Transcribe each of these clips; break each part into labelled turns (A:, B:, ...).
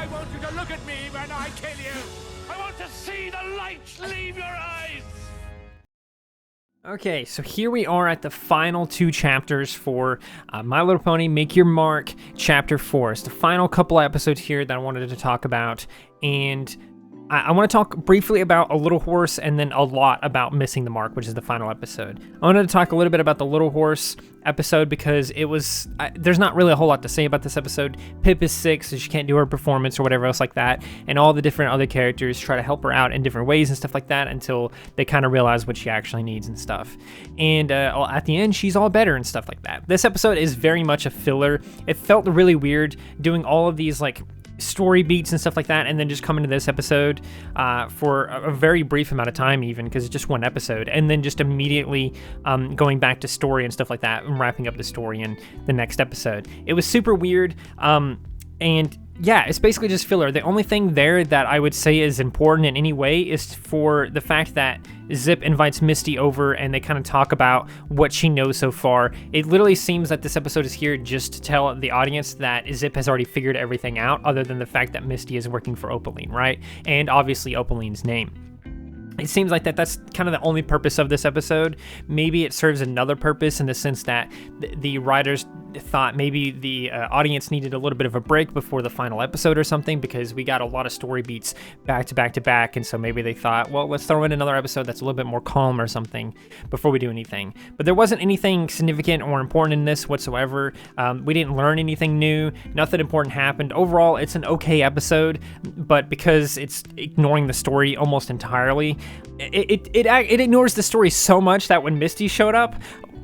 A: I want you to look at me when I kill you. I want to see the light leave your eyes.
B: Okay, so here we are at the final 2 chapters for My Little Pony Make Your Mark, Chapter 4. It's the final couple episodes here that I wanted to talk about, and I want to talk briefly about A Little Horse and then a lot about Missing the Mark, which is the final episode. I wanted to talk a little bit about the Little Horse episode because it was, there's not really a whole lot to say about this episode. Pip is sick, so she can't do her performance or whatever else like that, and all the different other characters try to help her out in different ways and stuff like that until they kind of realize what she actually needs and stuff. And at the end, she's all better and stuff like that. This episode is very much a filler. It felt really weird doing all of these like story beats and stuff like that, and then just come into this episode for a very brief amount of time, even because it's just one episode, and then just immediately going back to story and stuff like that and wrapping up the story in the next episode. It was super weird, and yeah, it's basically just filler. The only thing there that I would say is important in any way is for the fact that Zip invites Misty over and they kind of talk about what she knows so far. It literally seems that this episode is here just to tell the audience that Zip has already figured everything out, other than the fact that Misty is working for Opaline, right? And obviously Opaline's name. It seems like that's kind of the only purpose of this episode. Maybe it serves another purpose in the sense that the writers thought maybe the audience needed a little bit of a break before the final episode or something, because we got a lot of story beats back to back to back, and so maybe they thought, well, let's throw in another episode that's a little bit more calm or something before we do anything. But there wasn't anything significant or important in this whatsoever. We didn't learn anything new. Nothing important happened. Overall, it's an okay episode, but because it's ignoring the story almost entirely, it ignores the story so much that when Misty showed up,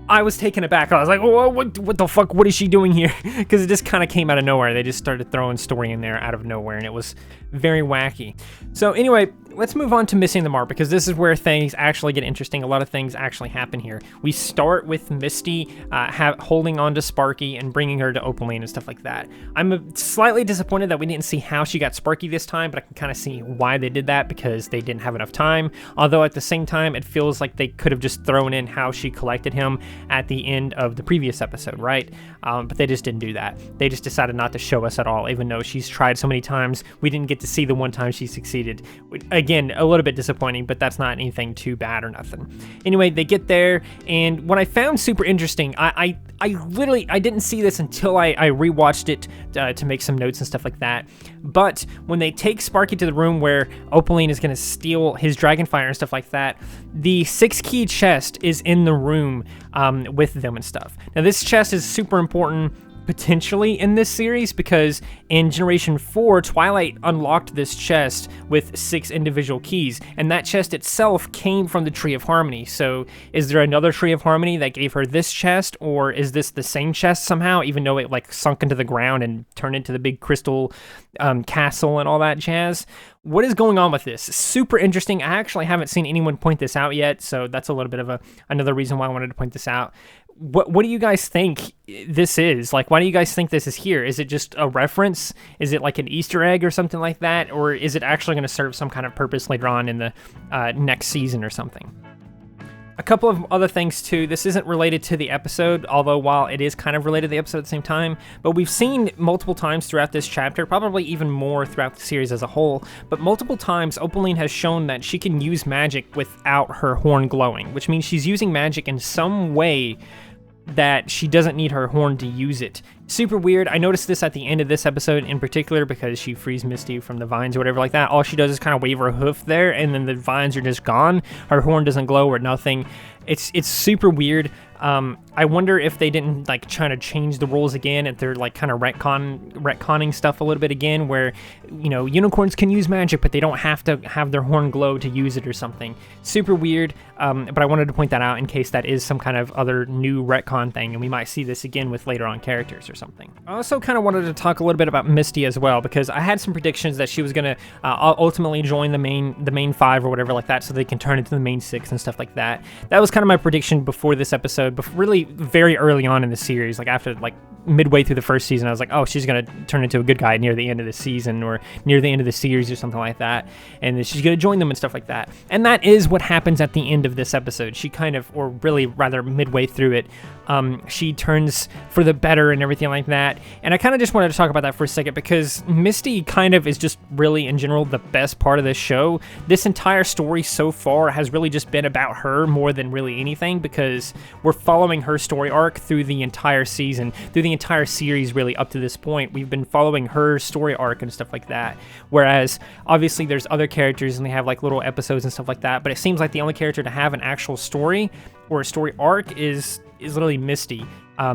B: I was taken aback. I was like, oh, what the fuck? What is she doing here? Because it just kind of came out of nowhere. They just started throwing story in there out of nowhere, and it was very wacky. So anyway, let's move on to Missing the Mark, because this is where things actually get interesting. A lot of things actually happen here. We start with Misty holding on to Sparky and bringing her to Opaline and stuff like that. I'm slightly disappointed that we didn't see how she got Sparky this time, but I can kind of see why they did that, because they didn't have enough time. Although at the same time, it feels like they could have just thrown in how she collected him at the end of the previous episode, right? But they just didn't do that. They just decided not to show us at all, even though she's tried so many times. We didn't get to see the one time she succeeded. Again, a little bit disappointing, but that's not anything too bad or nothing. Anyway, they get there, and what I found super interesting, I literally didn't see this until I rewatched it to make some notes and stuff like that. But when they take Sparky to the room where Opaline is going to steal his dragonfire and stuff like that, the 6-key chest is in the room with them and stuff. Now, this chest is super important potentially in this series, because in Generation 4, Twilight unlocked this chest with 6 individual keys, and that chest itself came from the Tree of Harmony. So is there another Tree of Harmony that gave her this chest, or is this the same chest somehow, even though it like sunk into the ground and turned into the big crystal castle and all that jazz? What is going on with this? Super interesting. I actually haven't seen anyone point this out yet, so that's a little bit of another reason why I wanted to point this out. What do you guys think this is? Like, why do you guys think this is here? Is it just a reference? Is it like an Easter egg or something like that? Or is it actually going to serve some kind of purpose later on in the next season or something? A couple of other things too. This isn't related to the episode, although while it is kind of related to the episode at the same time, but we've seen multiple times throughout this chapter, probably even more throughout the series as a whole, but multiple times Opaline has shown that she can use magic without her horn glowing, which means she's using magic in some way that she doesn't need her horn to use it. Super weird. I noticed this at the end of this episode in particular, because she frees Misty from the vines or whatever like that. All she does is kind of wave her hoof there, and then the vines are just gone. Her horn doesn't glow or nothing. It's super weird. I wonder if they didn't like try to change the rules again, if they're like kind of retconning stuff a little bit again, where, you know, unicorns can use magic, but they don't have to have their horn glow to use it or something. Super weird, but I wanted to point that out in case that is some kind of other new retcon thing, and we might see this again with later on characters or something. I also kind of wanted to talk a little bit about Misty as well, because I had some predictions that she was going to ultimately join the main 5 or whatever like that, so they can turn into the main 6 and stuff like that. That was kind of my prediction before this episode, but really very early on in the series, like after like midway through the first season, I was like, oh, she's going to turn into a good guy near the end of the season or near the end of the series or something like that. And then she's going to join them and stuff like that. And that is what happens at the end of this episode. She kind of, or really rather midway through it, she turns for the better and everything like that. And I kind of just wanted to talk about that for a second because Misty kind of is just really, in general, the best part of this show. This entire story so far has really just been about her more than really anything because we're following her story arc through the entire season, through the entire series really up to this point. We've been following her story arc and stuff like that. Whereas, obviously, there's other characters and they have like little episodes and stuff like that, but it seems like the only character to have an actual story or a story arc is literally Misty.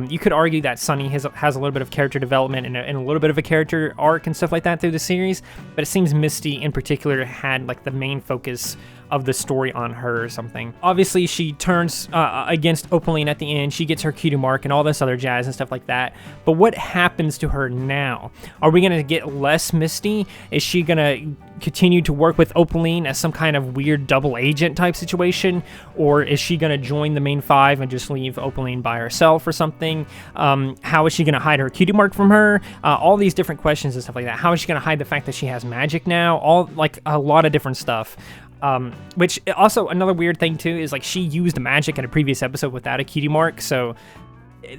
B: You could argue that Sunny has a little bit of character development and a little bit of a character arc and stuff like that through the series, but it seems Misty in particular had like the main focus of the story on her or something. Obviously, she turns against Opaline at the end. She gets her cutie mark and all this other jazz and stuff like that. But what happens to her now? Are we going to get less Misty? Is she going to continue to work with Opaline as some kind of weird double agent type situation? Or is she going to join the main five and just leave Opaline by herself or something? How is she going to hide her cutie mark from her? All these different questions and stuff like that. How is she going to hide the fact that she has magic now? All like a lot of different stuff. Which also another weird thing too is like she used magic in a previous episode without a cutie mark, so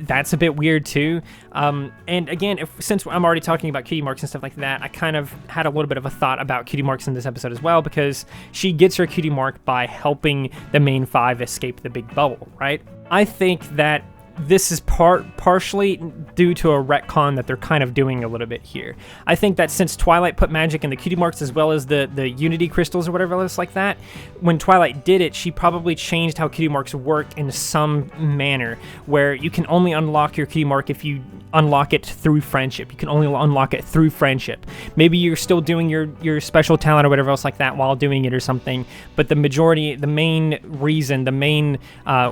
B: that's a bit weird too. And again, since I'm already talking about cutie marks and stuff like that, I kind of had a little bit of a thought about cutie marks in this episode as well, because she gets her cutie mark by helping the main five escape the big bubble, right? I think that this is partially due to a retcon that they're kind of doing a little bit here. I think that since Twilight put magic in the cutie marks as well as the Unity crystals or whatever else like that, when Twilight did it, she probably changed how cutie marks work in some manner, where you can only unlock your cutie mark if you unlock it through friendship. You can only unlock it through friendship. Maybe you're still doing your special talent or whatever else like that while doing it or something, but the main reason, the main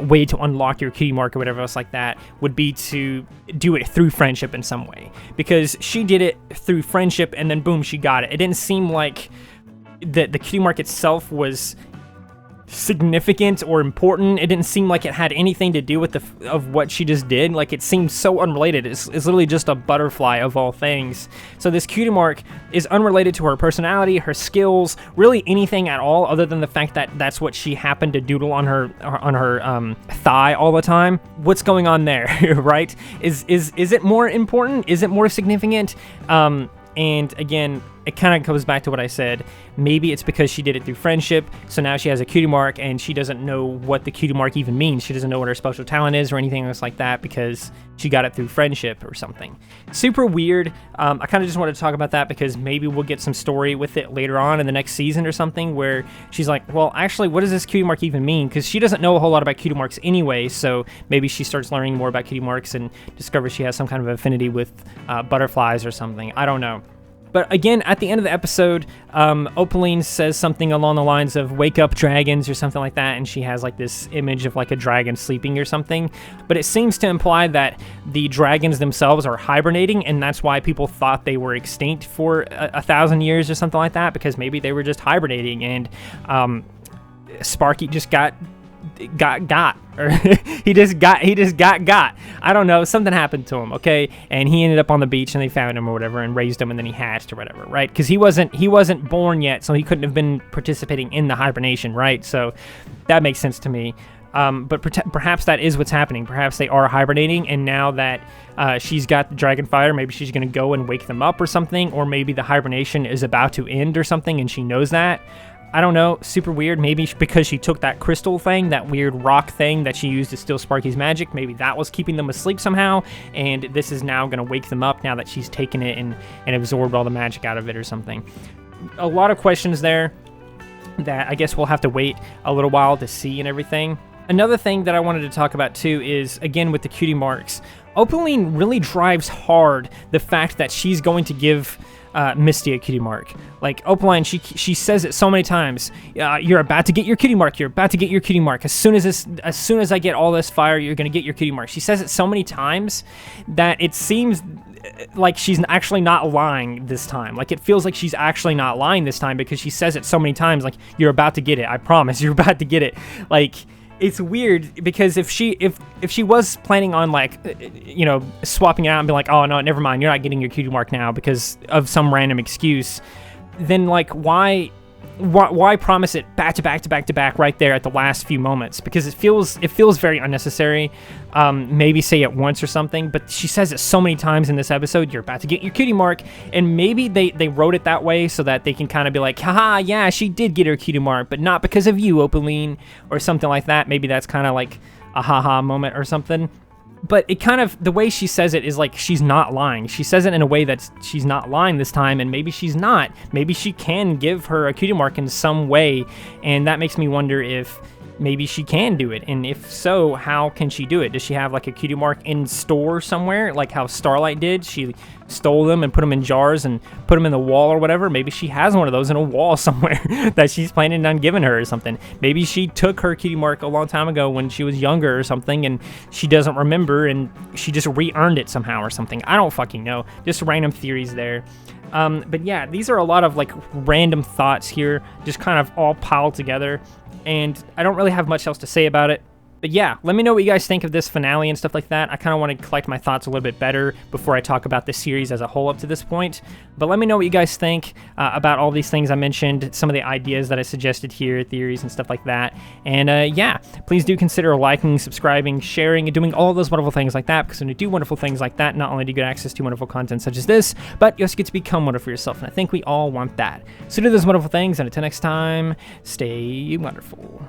B: way to unlock your cutie mark or whatever else like that would be to do it through friendship in some way, because she did it through friendship and then boom, she got it. It didn't seem like the cutie mark itself was significant or important. It didn't seem like it had anything to do with of what she just did. Like, it seemed so unrelated. It's literally just a butterfly of all things. So this cutie mark is unrelated to her personality, her skills, really anything at all, other than the fact that that's what she happened to doodle on her thigh all the time. What's going on there, right? Is it more important? Is it more significant? And again, it kind of goes back to what I said. Maybe it's because she did it through friendship, so now she has a cutie mark, and she doesn't know what the cutie mark even means. She doesn't know what her special talent is or anything else like that because she got it through friendship or something. Super weird. I kind of just wanted to talk about that because maybe we'll get some story with it later on in the next season or something where she's like, well, actually, what does this cutie mark even mean? Because she doesn't know a whole lot about cutie marks anyway, so maybe she starts learning more about cutie marks and discovers she has some kind of affinity with butterflies or something. I don't know. But again, at the end of the episode, Opaline says something along the lines of "wake up, dragons" or something like that, and she has like this image of like a dragon sleeping or something. But it seems to imply that the dragons themselves are hibernating, and that's why people thought they were extinct for 1,000 years or something like that, because maybe they were just hibernating, and Sparky just got or he just got I don't know, something happened to him, okay, and he ended up on the beach and they found him or whatever and raised him and then he hatched or whatever, right? Because he wasn't born yet, so he couldn't have been participating in the hibernation, right? So that makes sense to me. But perhaps that is what's happening. Perhaps they are hibernating, and now that she's got the dragon fire, maybe she's going to go and wake them up or something, or maybe the hibernation is about to end or something and she knows that. I don't know, super weird. Maybe because she took that crystal thing, that weird rock thing that she used to steal Sparky's magic, maybe that was keeping them asleep somehow, and this is now going to wake them up now that she's taken it and absorbed all the magic out of it or something. A lot of questions there that I guess we'll have to wait a little while to see and everything. Another thing that I wanted to talk about too is, again, with the cutie marks, Opaline really drives hard the fact that she's going to give Misty a cutie mark. Like, Opaline, she says it so many times. You're about to get your cutie mark. You're about to get your cutie mark. As soon as I get all this fire, you're gonna get your cutie mark. She says it so many times that it seems like she's actually not lying this time. Like, it feels like she's actually not lying this time because she says it so many times. Like, you're about to get it. I promise, you're about to get it. Like, it's weird because if she was planning on like swapping it out and be like, oh no, never mind, you're not getting your cutie mark now because of some random excuse, then like why promise it back to back to back to back right there at the last few moments? Because it feels very unnecessary. Maybe say it once or something, but she says it so many times in this episode, you're about to get your cutie mark, and maybe they wrote it that way so that they can kind of be like, haha, yeah, she did get her cutie mark, but not because of you, Opaline, or something like that. Maybe that's kind of like a haha moment or something. But it kind of, the way she says it is like she's not lying. She says it in a way that she's not lying this time, and maybe she's not. Maybe she can give her a cutie mark in some way, and that makes me wonder if maybe she can do it. And if so, how can she do it? Does she have like a cutie mark in store somewhere, like how Starlight did? She stole them and put them in jars and put them in the wall or whatever. Maybe she has one of those in a wall somewhere that she's planning on giving her or something. Maybe she took her cutie mark a long time ago when she was younger or something, and she doesn't remember, and she just re-earned it somehow or something. I don't fucking know. Just random theories there. But yeah, these are a lot of like random thoughts here, just kind of all piled together, and I don't really have much else to say about it. But yeah, let me know what you guys think of this finale and stuff like that. I kind of want to collect my thoughts a little bit better before I talk about this series as a whole up to this point. But let me know what you guys think about all these things I mentioned, some of the ideas that I suggested here, theories and stuff like that. And yeah, please do consider liking, subscribing, sharing, and doing all those wonderful things like that, because when you do wonderful things like that, not only do you get access to wonderful content such as this, but you also get to become wonderful yourself, and I think we all want that. So do those wonderful things, and until next time, stay wonderful.